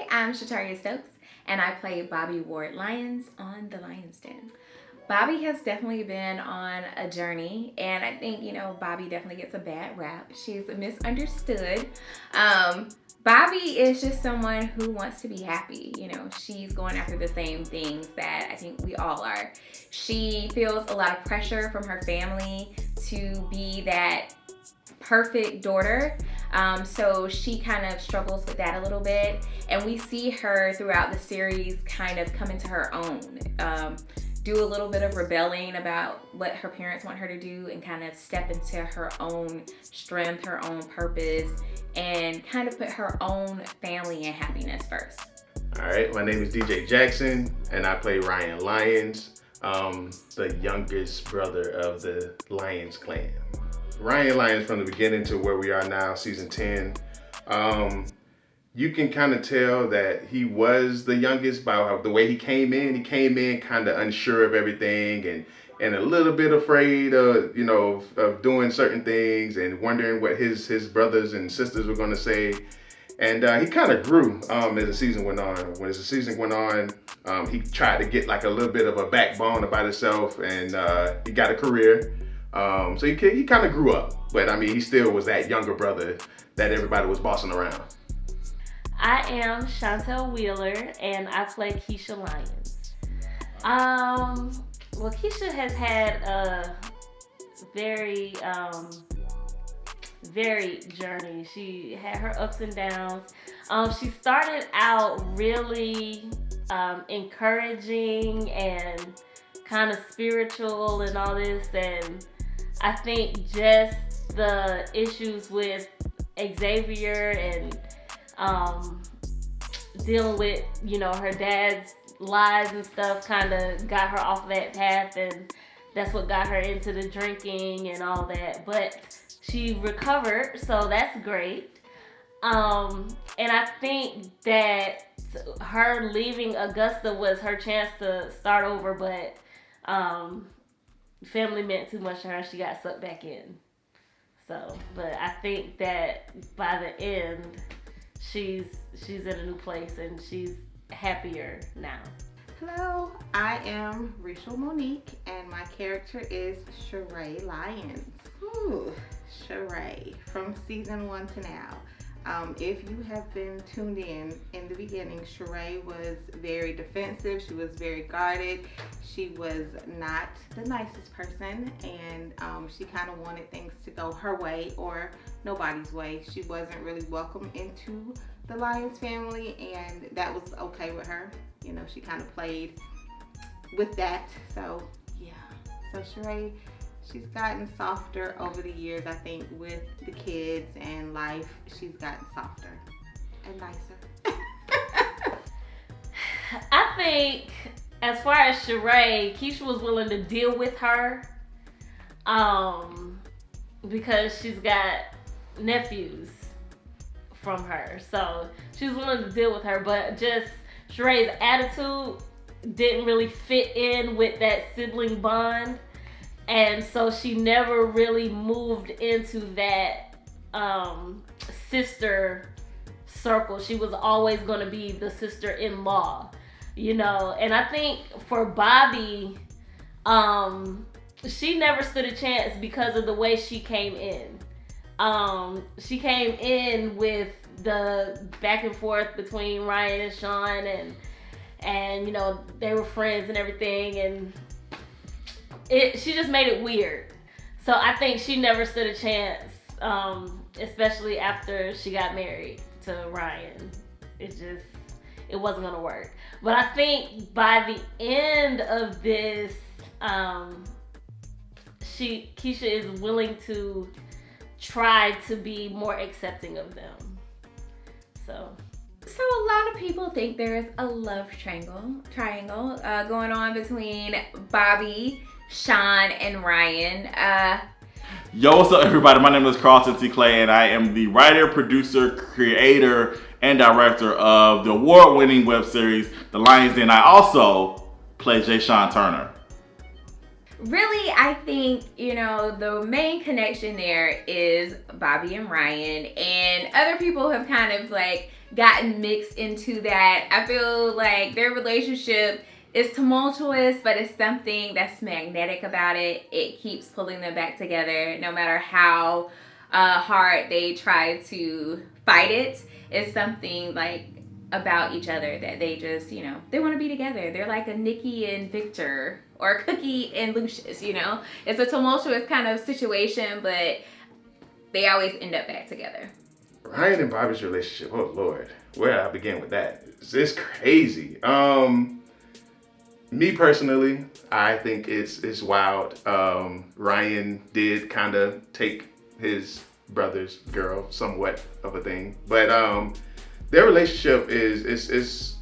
I'm Charades Stokes, and I play Bobby Ward Lyons on the Lyons Den. Bobby has definitely been on a journey, and I think, Bobby definitely gets a bad rap. She's misunderstood. Bobby is just someone who wants to be happy. She's going after the same things that I think we all are. She feels a lot of pressure from her family to be that perfect daughter. So she kind of struggles with that a little bit. And we see her throughout the series kind of come into her own. Do a little bit of rebelling about what her parents want her to do and kind of step into her own strength, her own purpose, and kind of put her own family and happiness first. All right, my name is DJ Jackson, and I play Ryan Lyons, the youngest brother of the Lyons clan. Ryan Lyons, from the beginning to where we are now, season 10, you can kind of tell that he was the youngest by the way he came in. He came in kind of unsure of everything and a little bit afraid of doing certain things and wondering what his brothers and sisters were going to say. And he kind of grew as the season went on. When the season went on, he tried to get like a little bit of a backbone about himself, and he got a career. So he kind of grew up, but I mean, he still was that younger brother that everybody was bossing around. I am Chantel Wheeler, and I play Keisha Lyons. Well, Keisha has had a very varied journey. She had her ups and downs. She started out really encouraging and kind of spiritual and all this, and I think just the issues with Xavier and dealing with, her dad's lies and stuff kind of got her off that path, and that's what got her into the drinking and all that. But she recovered, so that's great. And I think that her leaving Augusta was her chance to start over, but family meant too much to her. She got sucked back in. So, but I think that by the end, she's in a new place and she's happier now. Hello, I am Rachel Monique, and my character is Charades Lyons. Ooh, Charades, from season 1 to now. If you have been tuned in the beginning, Charades was very defensive. She was very guarded. She was not the nicest person, and she kind of wanted things to go her way or nobody's way. She wasn't really welcome into the Lyons family, and that was okay with her. She kind of played with that. So yeah, so Charades, she's gotten softer over the years. I think with the kids and life, she's gotten softer and nicer. I think as far as Charades, Keisha was willing to deal with her because she's got nephews from her. So she was willing to deal with her, but just Charades' attitude didn't really fit in with that sibling bond. And so she never really moved into that sister circle. She was always going to be the sister-in-law, And I think for Bobby, she never stood a chance because of the way she came in. She came in with the back and forth between Ryan and Sean, and they were friends and everything, and she just made it weird. So I think she never stood a chance, especially after she got married to Ryan. It wasn't gonna work. But I think by the end of this, Keisha is willing to try to be more accepting of them. So a lot of people think there's a love triangle going on between Bobby, Sean, and Ryan. Yo, what's up, everybody? My name is Charades Clay, and I am the writer, producer, creator, and director of the award-winning web series, The Lyons Den. I also play Jay Sean Turner. Really, I think, you know, the main connection there is Bobby and Ryan, and other people have kind of like gotten mixed into that. I feel like their relationship is tumultuous, but it's something that's magnetic about it. It keeps pulling them back together no matter how hard they try to fight it. It's something like about each other that they just, you know, they want to be together. They're like a Nikki and Victor or Cookie and Lucius, you know. It's a tumultuous kind of situation, but they always end up back together. Ryan and Bobby's relationship, oh Lord, where I begin with that? It's crazy. Me personally, I think it's wild. Ryan did kind of take his brother's girl, somewhat of a thing, but their relationship is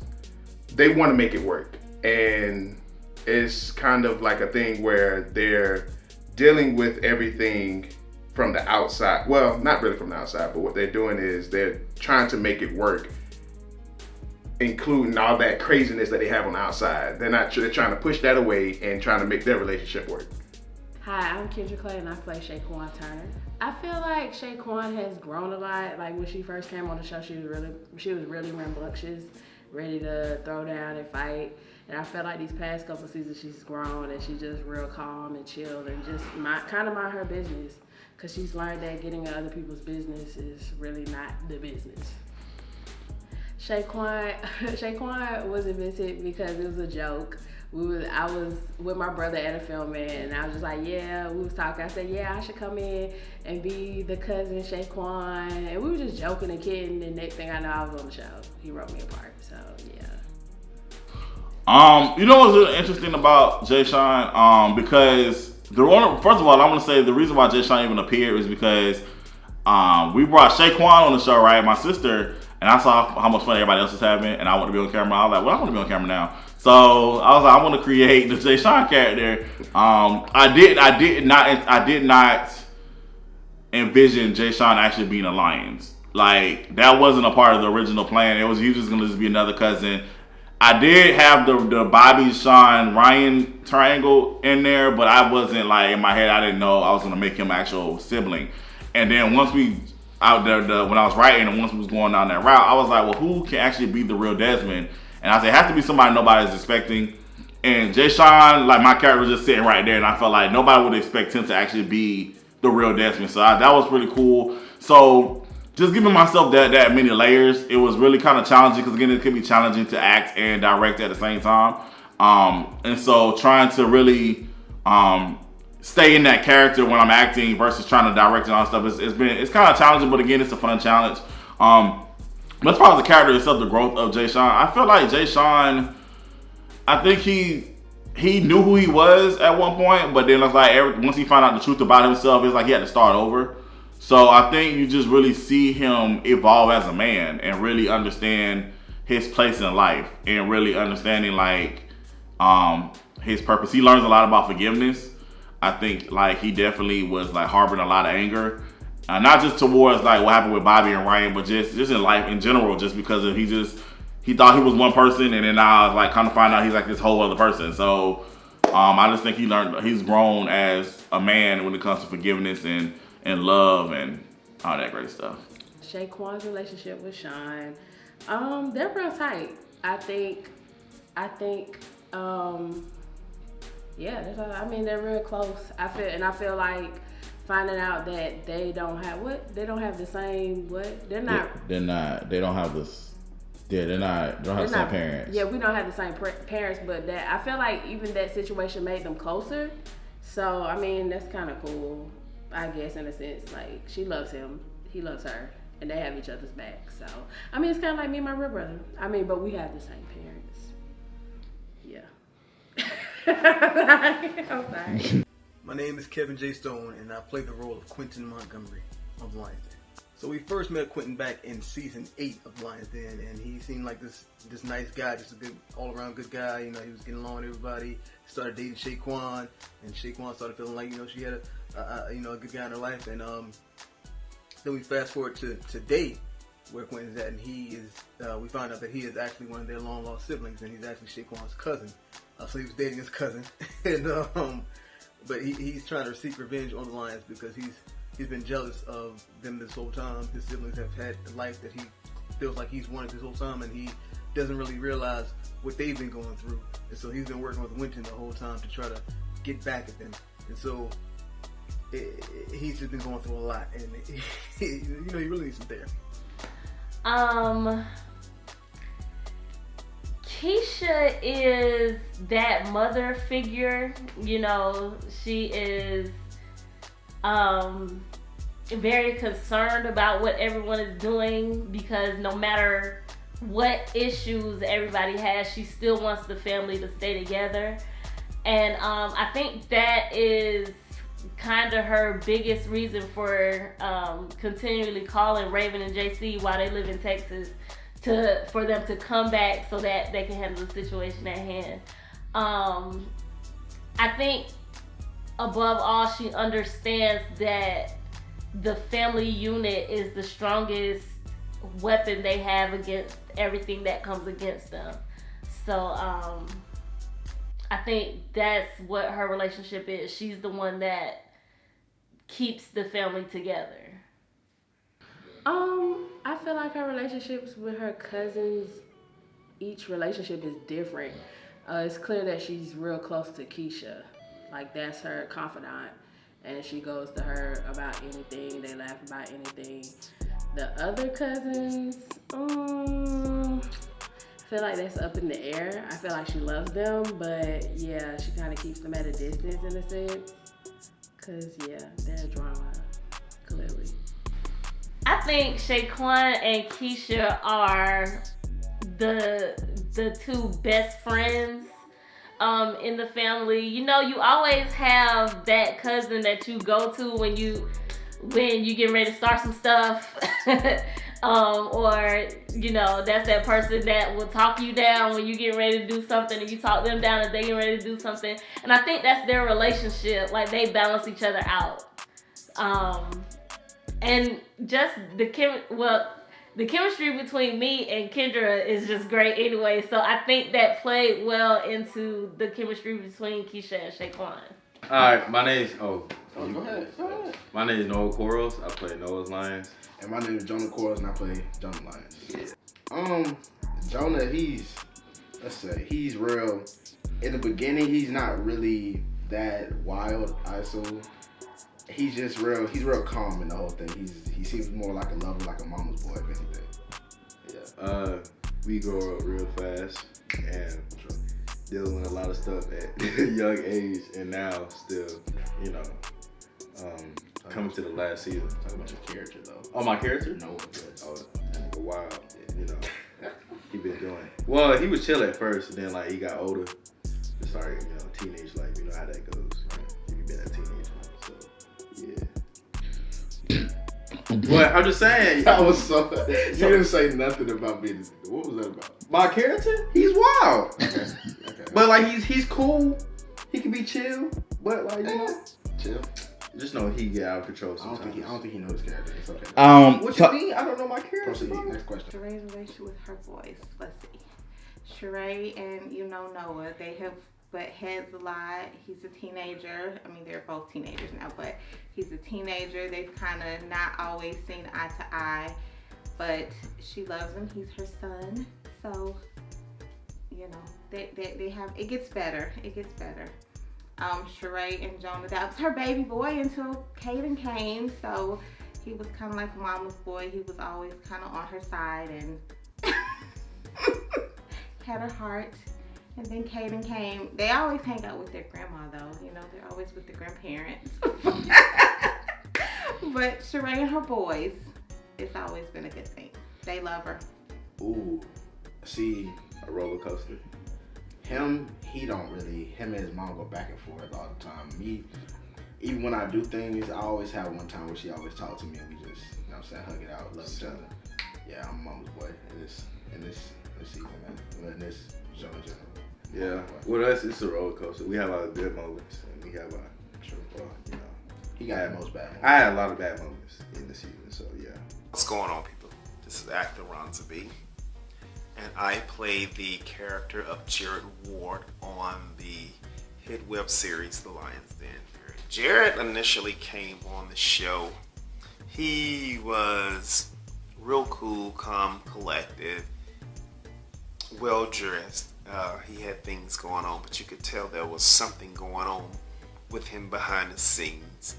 they want to make it work, and it's kind of like a thing where they're dealing with everything from the outside. Well, not really from the outside, but what they're doing is they're trying to make it work, including all that craziness that they have on the outside. They're trying to push that away and trying to make their relationship work. Hi, I'm Kendra Clay and I play Shaquan Turner. I feel like Shaquan has grown a lot. Like when she first came on the show, she was really rambunctious, ready to throw down and fight. And I feel like these past couple seasons she's grown and she's just real calm and chill and just kind of mind her business, because she's learned that getting in other people's business is really not the business. Shaquan was invented because it was a joke. I was with my brother at a filming, and I was just like, yeah, we was talking. I said, yeah, I should come in and be the cousin Shaquan. And we were just joking and kidding. And next thing I know, I was on the show. He wrote me a part, so yeah. You know what's really interesting about Jay Sean? Because first of all, I want to say the reason why Jay Sean even appeared is because we brought Shaquan on the show, right? My sister, and I saw how much fun everybody else was having, and I want to be on camera. I was like, well, I want to be on camera now. So I was like, I want to create the Jay Sean character. I did not envision Jay Sean actually being a Lyons. Like, that wasn't a part of the original plan. He was just gonna be another cousin. I did have the Bobby, Sean, Ryan triangle in there, but I wasn't like, in my head, I didn't know I was gonna make him an actual sibling. And then once we out there, when I was writing and once we was going down that route, I was like, well, who can actually be the real Desmond? And I said, it has to be somebody nobody's expecting. And Jay Sean, like, my character was just sitting right there, and I felt like nobody would expect him to actually be the real Desmond. So that was really cool. So just giving myself that many layers, it was really kind of challenging, because again, it can be challenging to act and direct at the same time. And so trying to really stay in that character when I'm acting versus trying to direct and all that stuff, it's kind of challenging, but again, it's a fun challenge. But as far as the character itself, the growth of Jay Sean, I feel like Jay Sean, I think he knew who he was at one point, but then it's like once he found out the truth about himself, it's like he had to start over. So I think you just really see him evolve as a man and really understand his place in life and really understanding like his purpose. He learns a lot about forgiveness. I think like he definitely was like harboring a lot of anger. Not just towards like what happened with Bobby and Ryan, but just in life in general, just because of he thought he was one person, and then now like kind of find out he's like this whole other person. So I just think he's grown as a man when it comes to forgiveness and love and all that great stuff. Shaquan's relationship with Sean, they're real tight. I think yeah, they're real close. I feel like finding out that they don't have the same they don't have the same parents. Yeah, we don't have the same parents, but that I feel like even that situation made them closer. So I mean, that's kind of cool, I guess, in a sense. Like, she loves him, he loves her, and they have each other's back. So I mean, it's kind of like me and my real brother. I mean, but we have the same parents. Yeah. I'm sorry. My name is Kevin J. Stone, and I play the role of Quentin Montgomery of Lyons Den. So we first met Quentin back in season 8 of Lyons Den, and he seemed like this nice guy, just a good, all-around good guy. You know, he was getting along with everybody. He started dating Shaquan, and Shaquan started feeling like, you know, she had a good guy in her life. And then we fast forward to today, where Quentin's at, and we found out that he is actually one of their long-lost siblings, and he's actually Shaquan's cousin. So he was dating his cousin, and but he's trying to seek revenge on the Lyons because he's been jealous of them this whole time. His siblings have had a life that he feels like he's wanted this whole time, and he doesn't really realize what they've been going through. And so he's been working with Winton the whole time to try to get back at them. And so he's just been going through a lot, and he really needs some therapy. Keisha is that mother figure. She is very concerned about what everyone is doing, because no matter what issues everybody has, she still wants the family to stay together. And I think that is kind of her biggest reason for continually calling Raven and JC while they live in Texas for them to come back so that they can handle the situation at hand. I think above all, she understands that the family unit is the strongest weapon they have against everything that comes against them. So I think that's what her relationship is. She's the one that keeps the family together. I feel like her relationships with her cousins, each relationship is different. It's clear that she's real close to Keisha. Like, that's her confidant, and she goes to her about anything. They laugh about anything. The other cousins, I feel like that's up in the air. I feel like she loves them, but yeah, she kind of keeps them at a distance in a sense. Cause yeah, they're drama, clearly. I think Shaquan and Keisha are the two best friends in the family. You always have that cousin that you go to when you get ready to start some stuff. Or that's that person that will talk you down when you get ready to do something, and you talk them down and they get ready to do something. And I think that's their relationship. Like, they balance each other out. And just the chemistry between me and Kendra is just great anyway. So I think that played well into the chemistry between Keisha and Shaquan. Alright, my name's go ahead. My name is Noah Quarles. I play Noah's Lyons. And my name is Jonah Quarles, and I play Jonah Lyons. Yeah. Jonah, he's real. In the beginning, he's not really that wild, I assume. He's just real. He's real calm in the whole thing. He seems more like a lover, like a mama's boy, if anything. Yeah. We grow up real fast and dealing with a lot of stuff at a young age, and now still, coming to the last season. Talking about your character, though. Oh, my character? No. Oh, that nigga wild. He been doing. Well, he was chill at first, and then he got older. Started, teenage life. You know how that goes. Right? You been a teenager, so yeah. But I'm just saying. That was so. You didn't say nothing about being. What was that about? My character? He's wild. Okay. But he's cool. He can be chill. But chill. Just know he get out of control sometimes. I don't think he knows his character. It's okay. What you mean? I don't know my character. Proceed. Next question. Charade's relationship with her boys. Let's see. Charade and Noah, they have butt heads a lot. He's a teenager. I mean, they're both teenagers now, but he's a teenager. They've kind of not always seen eye to eye, but she loves him. He's her son. So, they have, it gets better. Charade and Jonah, that was her baby boy until Caden came. So he was kind of like a mama's boy. He was always kind of on her side and had her heart. And then Caden came. They always hang out with their grandma, though. They're always with the grandparents. But Charade and her boys, it's always been a good thing. They love her. Ooh, see, a roller coaster. Him and his mom go back and forth all the time. Me, even when I do things, I always have one time where she always talks to me and we just, hug it out, love each other. Yeah, I'm a mama's boy in this season, man. In this show in general. Yeah, with us, it's a roller coaster. We have our good moments and we have our, he got the most bad moments. I had a lot of bad moments in the season, so yeah. What's going on, people? This is actor Ron Zabi, and I play the character of Jared Ward on the hit web series The Lyons Den. Jared initially came on the show. He was real cool, calm, collected, well dressed. He had things going on, but you could tell there was something going on with him behind the scenes.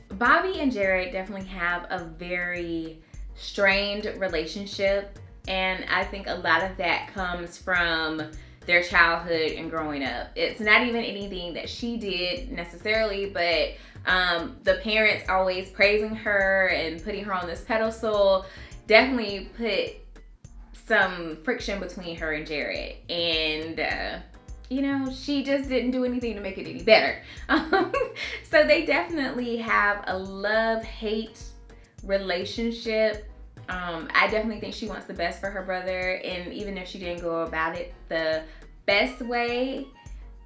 Bobby and Jared definitely have a very strained relationship, and I think a lot of that comes from their childhood and growing up. It's not even anything that she did necessarily, but the parents always praising her and putting her on this pedestal definitely put some friction between her and Jared, and you know, she just didn't do anything to make it any better. So they definitely have a love-hate relationship. I definitely think she wants the best for her brother, and even if she didn't go about it the best way,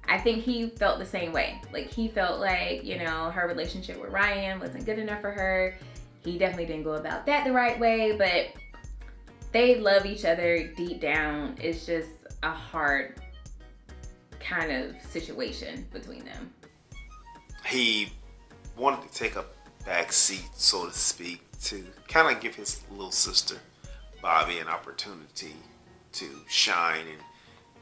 I think he felt the same way. Like, he felt like, you know, her relationship with Ryan wasn't good enough for her. He definitely didn't go about that the right way, but they love each other deep down. It's just a hard kind of situation between them. He wanted to take a back seat, so to speak, to kind of give his little sister Bobby an opportunity to shine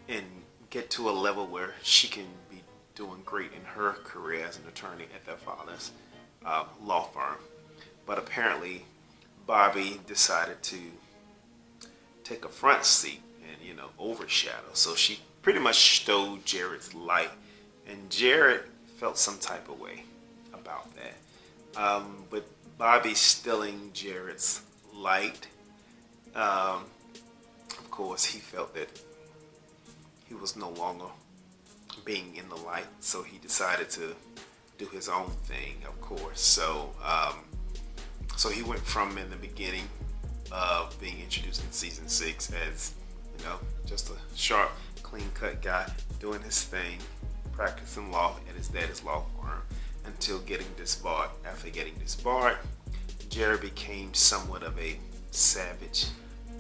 and get to a level where she can be doing great in her career as an attorney at their father's law firm. But apparently Bobby decided to take a front seat and, you know, overshadow. So she pretty much stole Jared's light, and Jared felt some type of way about that. But Bobby stealing Jared's light, of course, he felt that he was no longer being in the light, so he decided to do his own thing, of course. So he went from, in the beginning of being introduced in season 6 as, you know, just a sharp, clean-cut guy doing his thing, practicing law at his dad's law firm, until getting disbarred. After getting disbarred, Jared became somewhat of a savage,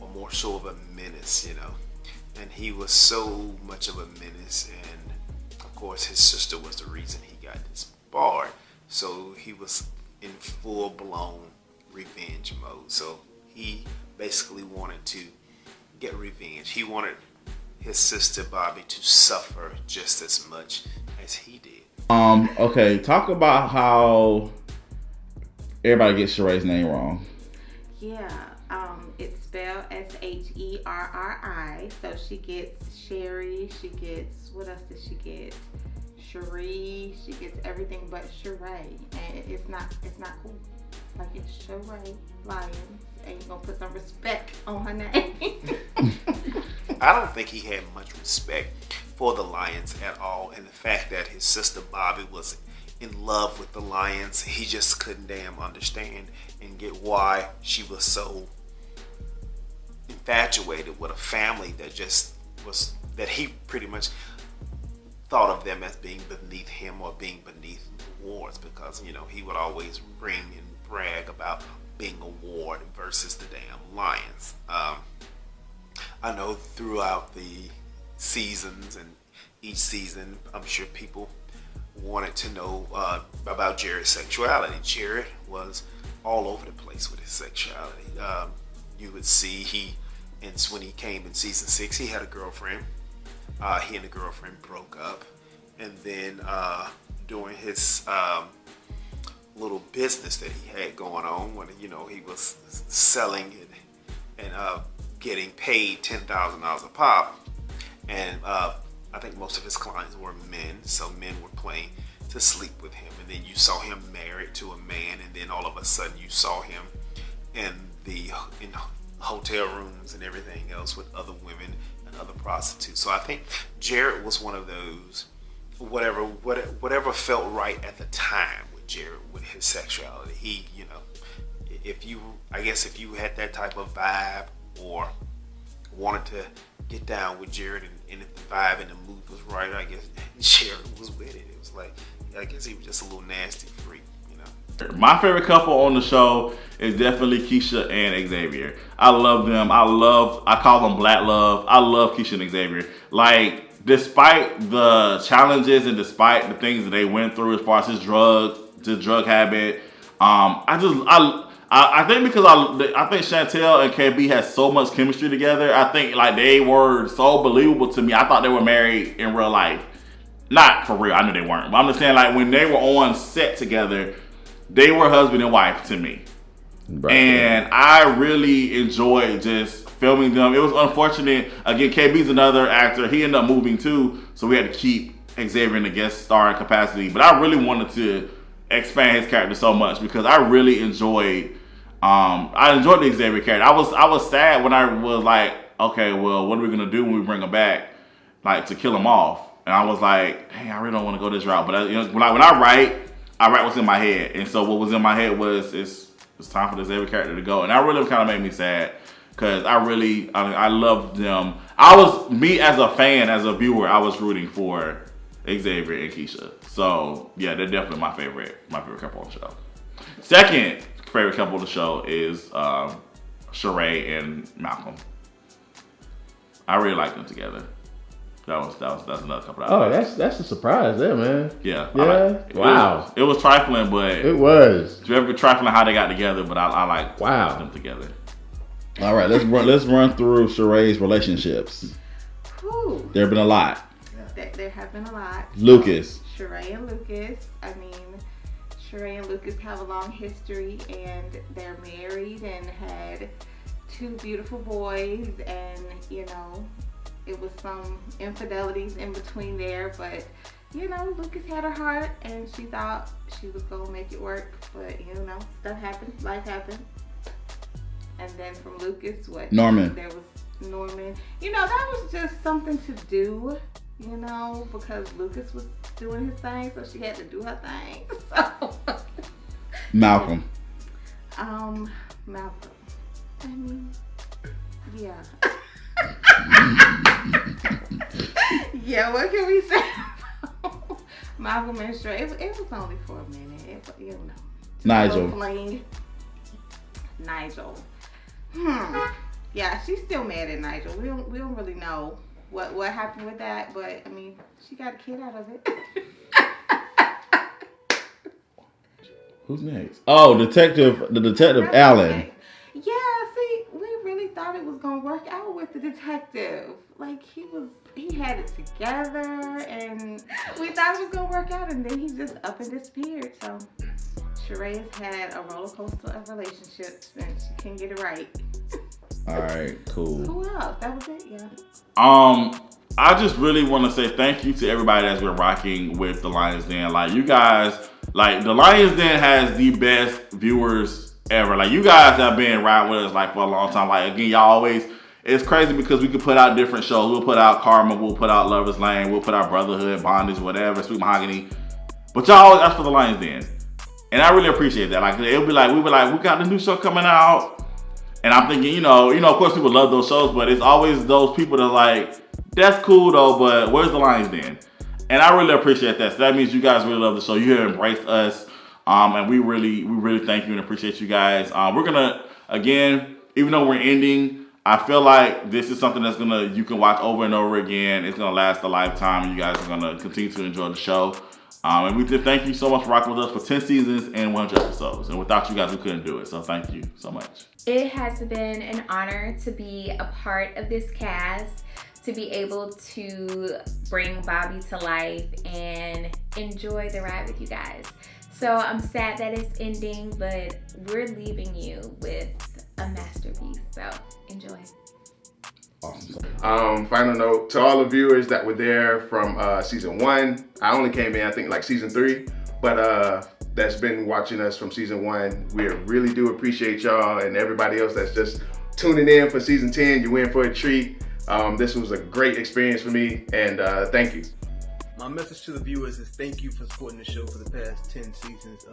or more so of a menace, you know. And he was so much of a menace, and of course his sister was the reason he got disbarred. So he was in full-blown revenge mode. So he basically wanted to get revenge. He wanted his sister Bobby to suffer just as much as he did. Okay, talk about how everybody gets Charade's name wrong. Yeah, it's spelled Sherri. So she gets Sherry, she gets, what else does she get? Cherie, she gets everything but Charade, and it's not cool. Like, it's Charades Lyons, and you're gonna put some respect on her name. I don't think he had much respect for the Lyons at all, and the fact that his sister Bobby was in love with the Lyons, he just couldn't damn understand and get why she was so infatuated with a family that just was, that he pretty much thought of them as being beneath him or being beneath Ward's, because, you know, he would always ring and brag about being a Ward versus the damn Lyons. I know throughout the seasons and each season, I'm sure people wanted to know about Jared's sexuality. Jared was all over the place with his sexuality. You would see when he came in season 6, he had a girlfriend. He and the girlfriend broke up, and then during his little business that he had going on, when, you know, he was selling and getting paid $10,000 a pop, and I think most of his clients were men, so men were playing to sleep with him, and then you saw him married to a man, and then all of a sudden you saw him in hotel rooms and everything else with other women and other prostitutes. So I think Jared was one of those, whatever felt right at the time with Jared, with his sexuality. He, you know, if you had that type of vibe or wanted to get down with Jared, and if the vibe and the mood was right, I guess Jared was with it. It was like, I guess he was just a little nasty freak, you know. My favorite couple on the show is definitely Keisha and Xavier. I love them. I call them Black Love. I love Keisha and Xavier. Like, despite the challenges and despite the things that they went through as far as his drug habit, I think because I think Chantel and KB had so much chemistry together. I think like they were so believable to me. I thought they were married in real life. Not for real. I knew they weren't. But I'm just saying, like, when they were on set together, they were husband and wife to me. Right. And I really enjoyed just filming them. It was unfortunate. Again, KB's another actor. He ended up moving too, so we had to keep Xavier in the guest starring capacity. But I really wanted to expand his character so much because I really enjoyed the Xavier character. I was sad when I was like, okay, well, what are we gonna do when we bring him back, like to kill him off? And I was like, hey, I really don't want to go this route. But when I write what's in my head. And so what was in my head was it's time for the Xavier character to go. And that really kind of made me sad because I loved them. Me as a fan, as a viewer, I was rooting for Xavier and Keisha. So yeah, they're definitely my favorite couple on the show. Second favorite couple on the show is Charade and Malcolm. I really like them together. That's another couple. That's a surprise there, man. Yeah. Wow. It was trifling, but it was very trifling how they got together. But I like them together. All right, let's run through Charades Relationships. Whew. There have been a lot. There have been a lot. Lucas. Charade and Lucas. I mean, Charade and Lucas have a long history, and they're married and had 2 beautiful boys, and it was some infidelities in between there, but Lucas had her heart and she thought she was gonna make it work, but stuff happened, life happened. And then from Lucas, Norman. There was Norman. That was just something to do, because Lucas was doing his thing, so she had to do her thing. So Malcolm. Malcolm. I mean, yeah. Yeah, what can we say? Malcolm and Charade. It was only for a minute. Nigel. Nigel. Yeah, she's still mad at Nigel. We don't really know what happened with that, but I mean, she got a kid out of it. Who's next? Oh, the detective Allen. Yeah, see, we really thought it was gonna work out with the detective. Like he had it together, and we thought it was gonna work out, and then he just up and disappeared. So Charades had a roller coaster of relationships, and she couldn't get it right. All right, cool. Who else? That was it. Yeah. I just really want to say thank you to everybody that's been rocking with the Lyons Den. Like you guys, like the Lyons Den has the best viewers ever. Like you guys have been riding with us like for a long time. Like again, y'all always. It's crazy because we could put out different shows. We'll put out Karma, we'll put out Lover's Lane, we'll put out Brotherhood, Bondage, whatever, Sweet Mahogany. But y'all always ask for the Lyons Den. And I really appreciate that. Like it'll be like, we got the new show coming out. And I'm thinking, of course people love those shows, but it's always those people that are like, that's cool though, but where's the Lyons Den? And I really appreciate that. So that means you guys really love the show. You have embraced us. And we really thank you and appreciate you guys. We're gonna, again, even though we're ending, I feel like this is something that's you can watch over and over again. It's gonna last a lifetime, and you guys are gonna continue to enjoy the show. And we just thank you so much for rocking with us for 10 seasons and 100 episodes. And without you guys, we couldn't do it. So thank you so much. It has been an honor to be a part of this cast, to be able to bring Bobby to life and enjoy the ride with you guys. So I'm sad that it's ending, but we're leaving you with a masterpiece. So enjoy. Awesome. Final note to all the viewers that were there from season 1. I only came in, I think, like season 3, but that's been watching us from season 1. We really do appreciate y'all, and everybody else that's just tuning in for season 10. You in for a treat. This was a great experience for me, and thank you. My message to the viewers is thank you for supporting the show for the past 10 seasons.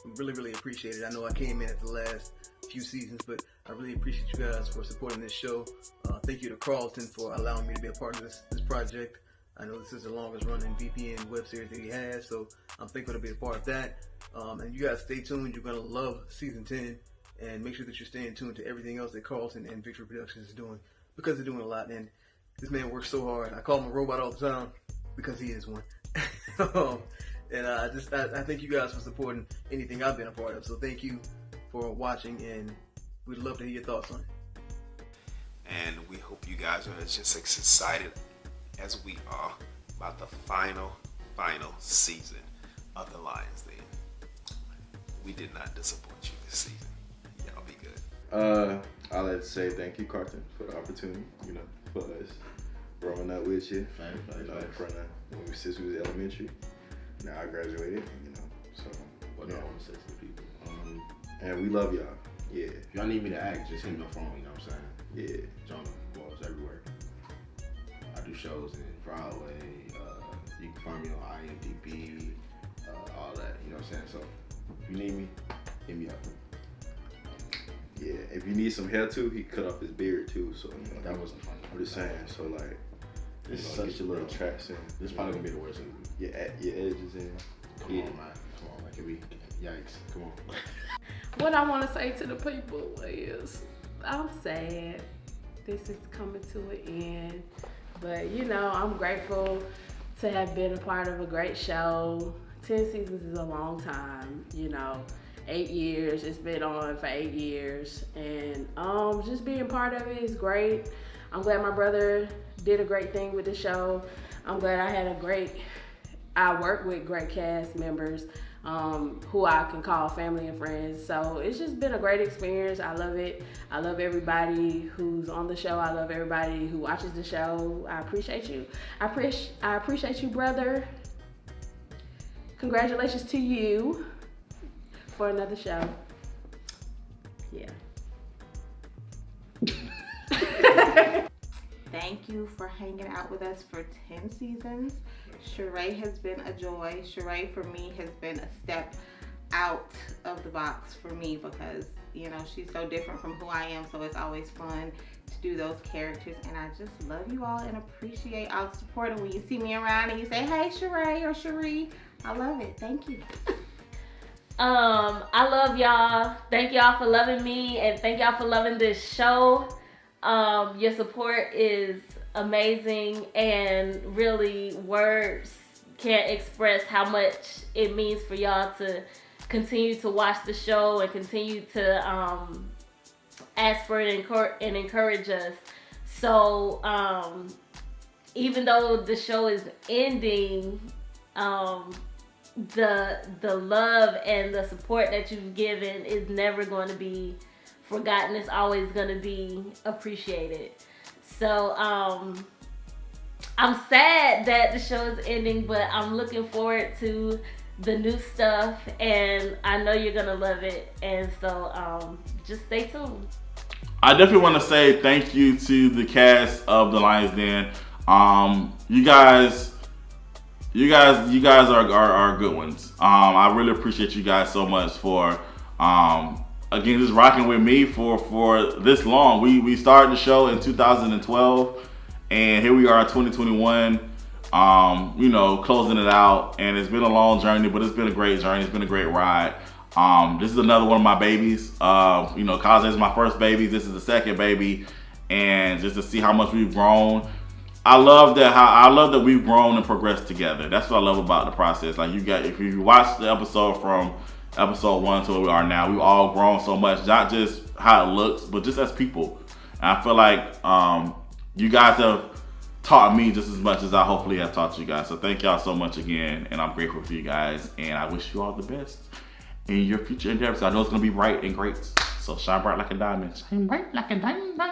We really appreciate it. I know I came in at the last few seasons, but I really appreciate you guys for supporting this show. Thank you to Carlton for allowing me to be a part of this project. I know this is the longest running VPN web series that he has, so I'm thankful to be a part of that. And you guys stay tuned. You're going to love season 10, and make sure that you're staying tuned to everything else that Carlton and Victory Productions is doing, because they're doing a lot. And This man works so hard. I call him a robot all the time because he is one. And I thank you guys for supporting anything I've been a part of. So thank you for watching, and we'd love to hear your thoughts on it. And we hope you guys are just as excited as we are about the final season of the Lyons Den. We did not disappoint you this season. Y'all be good. I'd like to say thank you, Carton, for the opportunity, for us growing up with you. Since we was elementary. Now I graduated, so what do I want to say to the people? And we love y'all. Yeah. If y'all need me to act, just hit me on the phone, you know what I'm saying? Yeah. Jonah, Balls everywhere. I do shows in Broadway, you can find me on IMDb, all that, you know what I'm saying? So if you need me, hit me up. Yeah, if you need some hair too, he cut off his beard too, so that wasn't funny. I'm just saying, so like, this is get your little tracks in. This is probably gonna be the worst interview. Your edges in. Come on, man. Can we? Yikes! Come on. What I want to say to the people is, I'm sad this is coming to an end, but I'm grateful to have been a part of a great show. 10 seasons is a long time, 8 years. It's been on for 8 years, and just being part of it is great. I'm glad my brother did a great thing with the show. I'm glad I work with great cast members who I can call family and friends. So it's just been a great experience. I love it. I love everybody who's on the show. I love everybody who watches the show. I appreciate you. I appreciate you, brother. Congratulations to you for another show. Yeah. Thank you for hanging out with us for 10 seasons. Charade has been a joy. Charade for me has been a step out of the box for me because, she's so different from who I am. So it's always fun to do those characters. And I just love you all and appreciate all the support. And when you see me around and you say, hey, Charade or Cherie, I love it. Thank you. I love y'all. Thank y'all for loving me and thank y'all for loving this show. Your support is amazing, and really words can't express how much it means for y'all to continue to watch the show and continue to ask for it and encourage us. So even though the show is ending, the love and the support that you've given is never going to be forgotten. It's always going to be appreciated. So I'm sad that the show is ending, but I'm looking forward to the new stuff, and I know you're going to love it. And so just stay tuned. I definitely want to say thank you to the cast of the Lyons Den. You guys are good ones. I really appreciate you guys so much for again just rocking with me for this long. We started the show in 2012, and here we are 2021. Closing it out, and it's been a long journey, but it's been a great journey. It's been a great ride. This is another one of my babies. Kaza is my first baby. This is the second baby, and just to see how much we've grown. I love that we've grown and progressed together. That's what I love about the process. Like if you watch the episode from episode 1 to where we are now, we've all grown so much, not just how it looks, but just as people. And I feel like you guys have taught me just as much as I hopefully have taught you guys. So thank y'all so much again, and I'm grateful for you guys, and I wish you all the best in your future endeavors. I know it's gonna be bright and great. So shine bright like a diamond. Shine bright like a diamond.